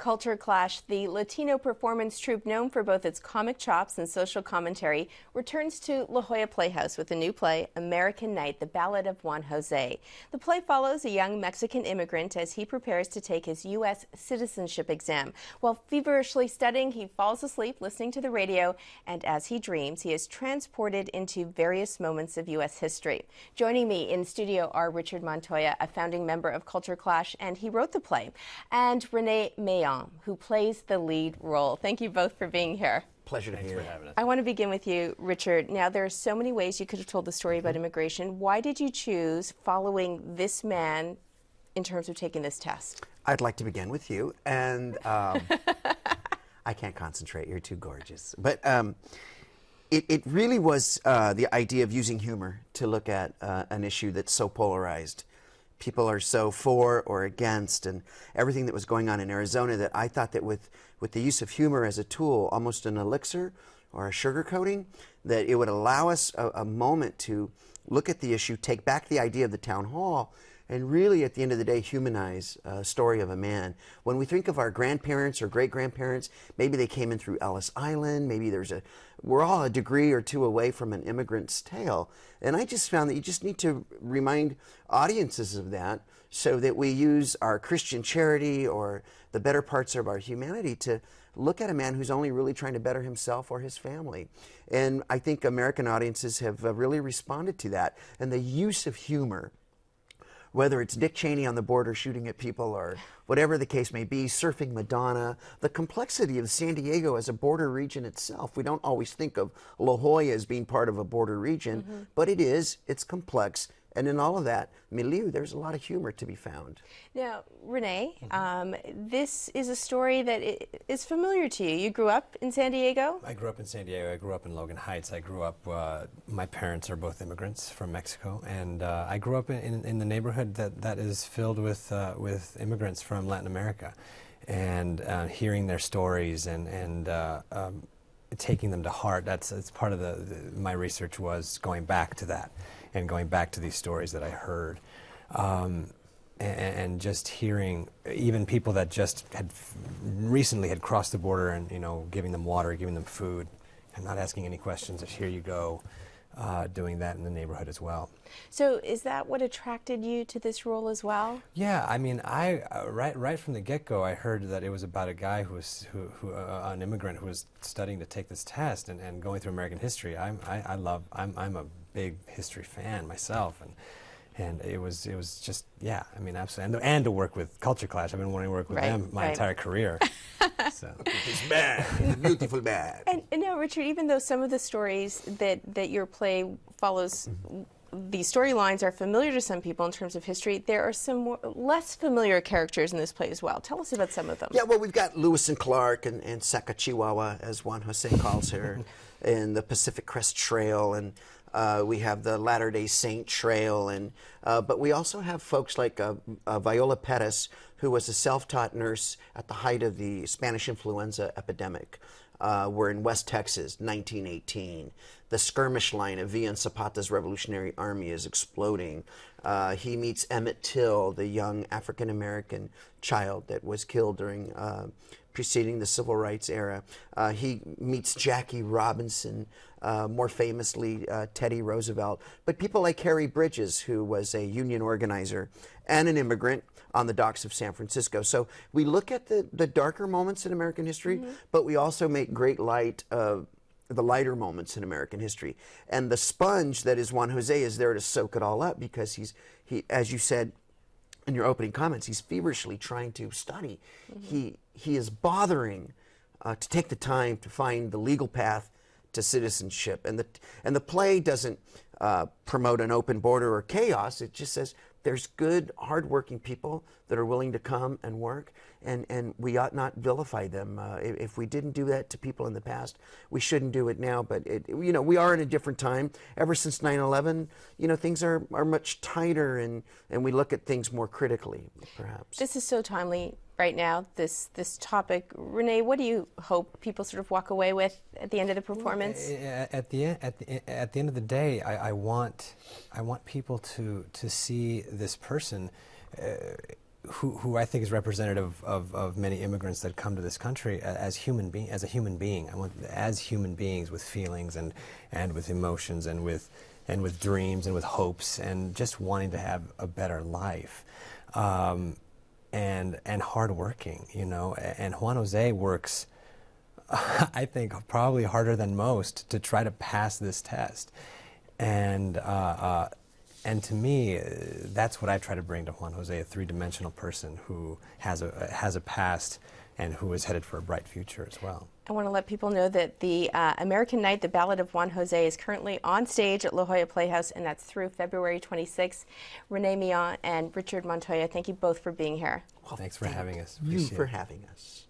Culture Clash, the Latino performance troupe known for both its comic chops and social commentary, returns to La Jolla Playhouse with a new play, American Night, The Ballad of Juan José. The play follows a young Mexican immigrant as he prepares to take his U.S. citizenship exam. While feverishly studying, he falls asleep listening to the radio, and as he dreams, he is transported into various moments of U.S. history. Joining me in studio are Richard Montoya, a founding member of Culture Clash, and he wrote the play, and René Millán, who plays the lead role. Thank you both for being here. Pleasure to be here. I want to begin with you, Richard. Now, there are so many ways you could have told the story about immigration. Why did you choose following this man in terms of taking this test? I'd like to begin with you, and I can't concentrate. You're too gorgeous. But it really was the idea of using humor to look at an issue that's so polarized. People are so for or against, and everything that was going on in Arizona, that I thought that with the use of humor as a tool, almost an elixir or a sugar coating, that it would allow us a moment to look at the issue, take back the idea of the town hall, and really, at the end of the day, humanize a story of a man. When we think of our grandparents or great-grandparents, maybe they came in through Ellis Island, maybe we're all a degree or two away from an immigrant's tale. And I just found that you just need to remind audiences of that so that we use our Christian charity or the better parts of our humanity to look at a man who's only really trying to better himself or his family. And I think American audiences have really responded to that. And the use of humor, whether it's Dick Cheney on the border shooting at people or whatever the case may be, surfing Madonna, the complexity of San Diego as a border region itself. We don't always think of La Jolla as being part of a border region, but it is. It's complex. And in all of that milieu, there's a lot of humor to be found. Now, René, this is a story that is familiar to you. You grew up in San Diego? I grew up in San Diego. I grew up in Logan Heights. I grew up, my parents are both immigrants from Mexico, and I grew up in the neighborhood that is filled with immigrants from Latin America. And hearing their stories and taking them to heart, it's part of my research was going back to that and going back to these stories that I heard. And just hearing even people that just recently had crossed the border and, giving them water, giving them food, and not asking any questions, just here you go, doing that in the neighborhood as well. So is that what attracted you to this role as well? Yeah, I mean, right from the get-go, I heard that it was about a guy an immigrant who was studying to take this test and going through American history. I'm a big history fan myself, and it was just, yeah, I mean, absolutely, and to work with Culture Clash. I've been wanting to work with them my entire career. So. He's bad. He's beautiful bad. And now, Richard, even though some of the stories that your play follows, these storylines are familiar to some people in terms of history, there are some more, less familiar characters in this play as well. Tell us about some of them. Yeah, well, we've got Lewis and Clark and Seca Chihuahua, as Juan José calls her, and the Pacific Crest Trail, and we have the Latter-day Saint Trail, and but we also have folks like Viola Perez, who was a self-taught nurse at the height of the Spanish influenza epidemic. We're in West Texas, 1918. The skirmish line of Villa and Zapata's Revolutionary Army is exploding. He meets Emmett Till, the young African-American child that was killed during preceding the Civil Rights era. He meets Jackie Robinson, more famously Teddy Roosevelt. But people like Harry Bridges, who was a union organizer and an immigrant on the docks of San Francisco. So we look at the darker moments in American history, but we also make great light of the lighter moments in American history. And the sponge that is Juan José is there to soak it all up, because he, as you said in your opening comments, he's feverishly trying to study. He is bothering to take the time to find the legal path to citizenship. And the play doesn't promote an open border or chaos. It just says there's good, hardworking people that are willing to come and work, and we ought not vilify them. If we didn't do that to people in the past, we shouldn't do it now. But we are in a different time. Ever since 9/11, things are much tighter, and we look at things more critically, perhaps. This is so timely right now, this topic. René, what do you hope people sort of walk away with at the end of the performance? At the end of the day, I want people to see this person who I think is representative of many immigrants that come to this country as a human being. I want as human beings with feelings and with emotions and with dreams and with hopes and just wanting to have a better life, and hardworking, you know. And Juan Jose works, I think, probably harder than most to try to pass this test, and to me, that's what I try to bring to Juan Jose, a three-dimensional person who has a past and who is headed for a bright future as well. I want to let people know that the American Night, the Ballad of Juan Jose, is currently on stage at La Jolla Playhouse, and that's through February 26th. René Millán and Richard Montoya, thank you both for being here. Well, thanks for having us. Thank you for having us.